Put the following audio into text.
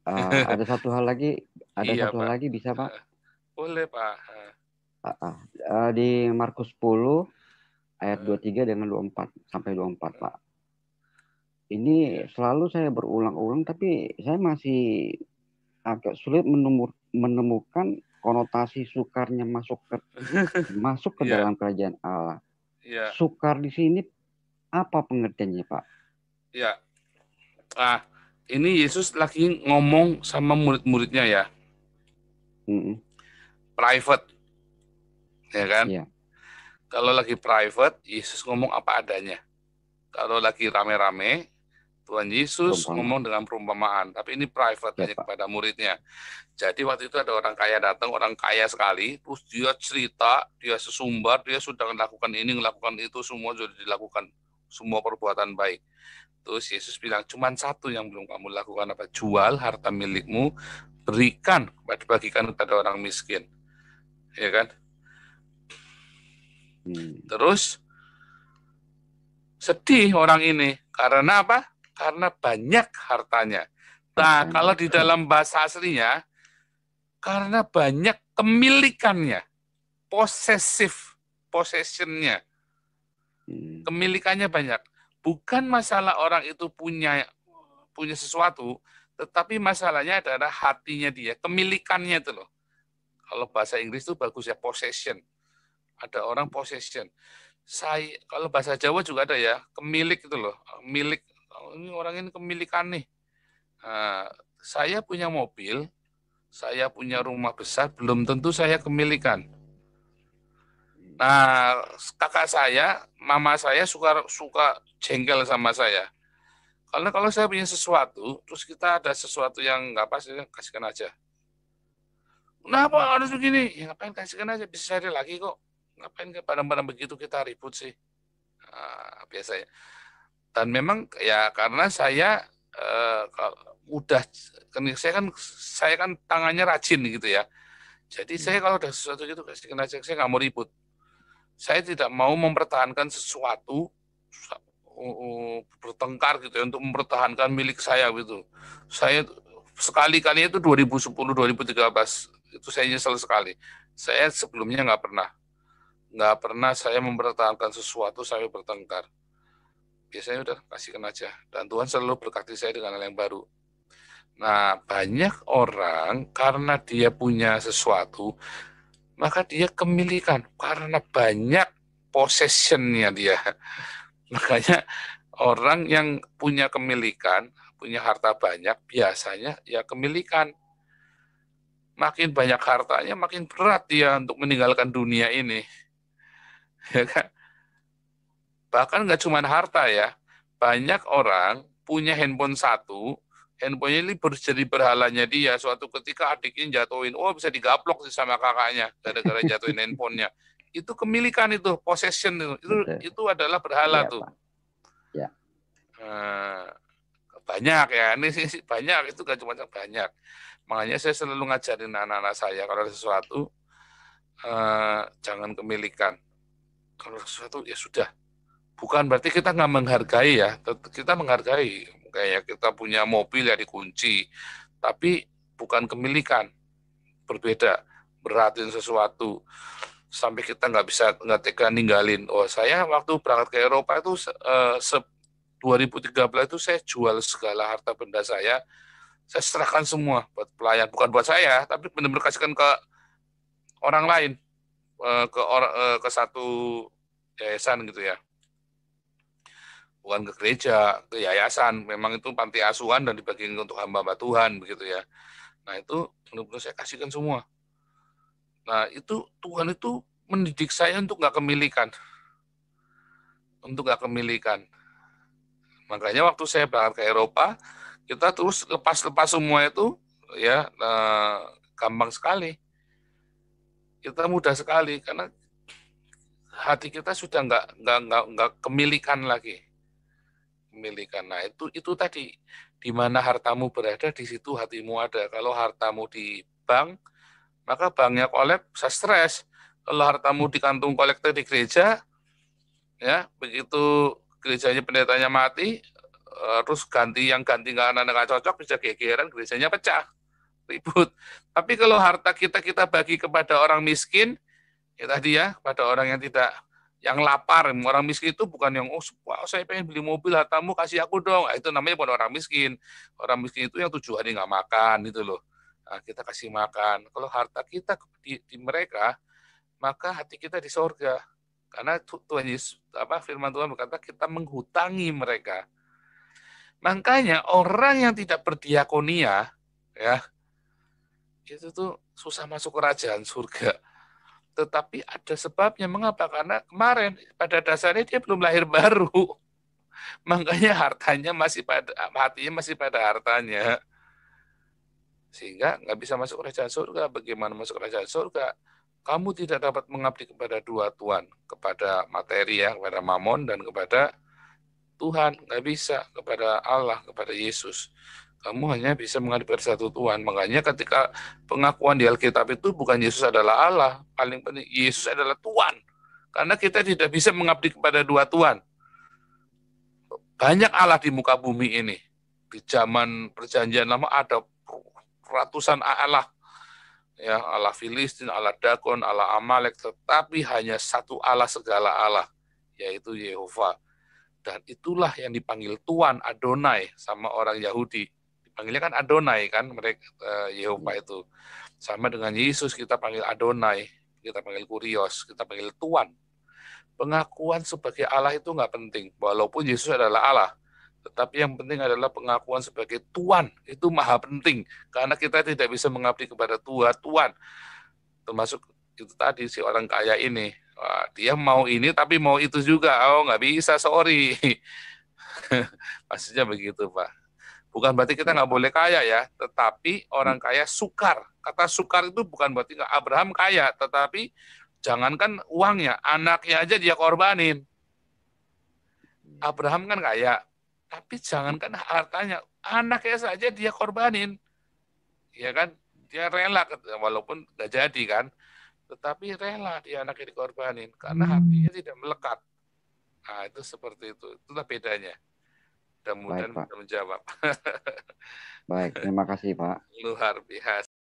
Ada satu hal lagi, Iya, Pak. bisa Pak? Boleh, Pak. Di Markus 10 ayat Eh, 23 dengan 24 sampai 24 Pak. Ini Iya. selalu saya berulang-ulang, tapi saya masih agak sulit menemukan konotasi sukarnya masuk ke Iya, dalam kerajaan Allah. iya, Sukar di sini apa pengertiannya Pak? iya. Ah, ini Yesus lagi ngomong sama murid-muridnya ya, Mm-mm. private, ya kan? Iya, Kalau lagi private, Yesus ngomong apa adanya. Kalau lagi rame-rame, Tuhan Yesus perumpamaan. ngomong dengan perumpamaan, tapi ini private Ya hanya Pak. kepada muridnya. Jadi waktu itu ada orang kaya datang, orang kaya sekali, terus dia cerita, dia sesumbar, dia sudah melakukan ini, melakukan itu, semua sudah dilakukan, semua perbuatan baik. Terus Yesus bilang, cuman satu yang belum kamu lakukan apa? Jual harta milikmu, berikan, bagikan kepada orang miskin. Ya kan? Hmm. Terus sedih orang ini. Karena apa? Karena banyak hartanya. Nah, Hartanya kalau banyak. di Ya. dalam bahasa aslinya, karena banyak kemilikannya, possessionnya, Hmm. kemilikannya banyak. Bukan masalah orang itu punya punya sesuatu, tetapi masalahnya adalah hatinya dia, kemilikannya itu loh. Kalau bahasa Inggris itu bagus ya, possession. Ada orang possession. Saya kalau bahasa Jawa juga ada ya, kemilik itu loh, milik. Ini orang ini kemilikan nih. Nah, saya punya mobil, saya punya rumah besar, belum tentu saya kemilikan. Nah, kakak saya, mama saya suka suka jengkel sama saya. Karena kalau saya punya sesuatu, terus kita ada sesuatu yang nggak pas, ya kasihkan aja. Kenapa harus begini? Ya ngapain, kasihkan aja, bisa cari lagi kok. Ngapain ke barang-barang begitu kita ribut sih? Nah, biasanya. Dan memang ya karena saya udah, saya kan tangannya rajin gitu ya. Jadi saya kalau ada sesuatu gitu kasihkan aja, saya nggak mau ribut. Saya tidak mau mempertahankan sesuatu bertengkar gitu ya untuk mempertahankan milik saya gitu. Saya sekali-kali itu 2010 2013 itu saya nyesel sekali. Saya sebelumnya nggak pernah saya mempertahankan sesuatu sampai bertengkar. Biasanya udah kasihkan aja, dan Tuhan selalu berkati saya dengan hal yang baru. Nah, banyak orang karena dia punya sesuatu, maka dia kemilikan karena banyak possessionnya dia. Makanya orang yang punya kemilikan, punya harta banyak, biasanya ya kemilikan. Makin banyak hartanya, makin berat dia untuk meninggalkan dunia ini. Ya kan? Bahkan nggak cuma harta ya, banyak orang punya handphone satu, handphonenya ini jadi berhalanya dia. Suatu ketika adiknya jatuhin, oh bisa digaplok sih sama kakaknya, gara-gara jatuhin handphonenya. Itu kemilikan, itu possession, Betul. itu adalah berhala Iya tuh. Pak. Ya. Nah, banyak ya, ini sih banyak, itu gak cuma banyak. Makanya saya selalu ngajarin anak-anak saya, kalau ada sesuatu, jangan kemilikan. Kalau ada sesuatu, ya sudah. Bukan berarti kita nggak menghargai ya, kita menghargai. Kayak kita punya mobil ya dikunci, tapi bukan kemilikan, berbeda. Beratin sesuatu, sampai kita nggak tega ninggalin. Oh, saya waktu berangkat ke Eropa itu 2013 itu saya jual segala harta benda saya serahkan semua buat pelayan, bukan buat saya, tapi benar-benar kasihkan ke orang lain, ke satu yayasan gitu ya, bukan ke gereja, ke yayasan. Memang itu panti asuhan dan dibagikan untuk hamba-hamba Tuhan begitu ya. Nah itu benar-benar saya kasihkan semua. Nah itu Tuhan itu mendidik saya untuk nggak kemilikan, untuk nggak kemilikan. Makanya waktu saya berangkat ke Eropa, kita terus lepas-lepas semua itu ya, gampang sekali. Kita mudah sekali karena hati kita sudah nggak kemilikan lagi. Kemilikan. Nah itu tadi, di mana hartamu berada, di situ hatimu ada. Kalau hartamu di bank, maka banknya kolek, bisa stres. Kalau hartamu di kantung kolektor di gereja, ya begitu gerejanya pendetanya mati, terus ganti karena nggak cocok bisa gegeran, gerejanya pecah, ribut. Tapi kalau harta kita bagi kepada orang miskin, ya tadi ya, pada orang yang tidak, yang lapar. Orang miskin itu bukan yang, oh wah, saya pengen beli mobil, hartamu kasih aku dong. Nah, itu namanya bukan orang miskin. Orang miskin itu yang tujuannya nggak makan itu loh. Nah, kita kasih makan. Kalau harta kita di mereka, maka hati kita di sorga. Karena Tuhan Yesus, firman Tuhan berkata kita menghutangi mereka. Makanya orang yang tidak berdiakonia, ya, itu tuh susah masuk kerajaan surga. Tetapi ada sebabnya. Mengapa? Karena kemarin pada dasarnya dia belum lahir baru. Makanya hatinya masih pada hartanya. Sehingga nggak bisa masuk kerajaan surga. Bagaimana masuk kerajaan surga? Kamu tidak dapat mengabdi kepada dua tuan. Kepada materi ya, kepada mamon dan kepada Tuhan. Nggak bisa. Kepada Allah, kepada Yesus. Kamu hanya bisa mengabdi kepada satu Tuhan. Makanya ketika pengakuan di Alkitab itu bukan Yesus adalah Allah. Paling penting, Yesus adalah Tuhan. Karena kita tidak bisa mengabdi kepada dua Tuhan. Banyak Allah di muka bumi ini. Di zaman perjanjian lama ada ratusan Allah. Ya, Allah Filistin, Allah Dagon, Allah Amalek. Tetapi hanya satu Allah segala Allah. Yaitu Yehova. Dan itulah yang dipanggil Tuhan, Adonai, sama orang Yahudi. Dipanggilnya kan Adonai kan, mereka Yehova itu. Sama dengan Yesus kita panggil Adonai, kita panggil Kurios, kita panggil Tuhan. Pengakuan sebagai Allah itu nggak penting, walaupun Yesus adalah Allah. Tetapi yang penting adalah pengakuan sebagai Tuhan, itu maha penting. Karena kita tidak bisa mengabdi kepada Tuhan. Termasuk itu tadi si orang kaya ini. Wah, dia mau ini tapi mau itu juga. Oh, nggak bisa, sorry. Maksudnya begitu, Pak. Bukan berarti kita nggak boleh kaya ya, tetapi orang kaya sukar. Kata sukar itu bukan berarti nggak. Abraham kaya, tetapi jangankan uangnya, anaknya aja dia korbanin. Abraham kan kaya, tapi jangankan hartanya, anaknya saja dia korbanin. Ya kan? Dia rela, walaupun nggak jadi kan. Tetapi rela dia anaknya dikorbanin karena hatinya tidak melekat. Nah, itu seperti itu. Itulah bedanya. Mudah-mudahan bisa menjawab. Baik, terima kasih Pak. Luar biasa.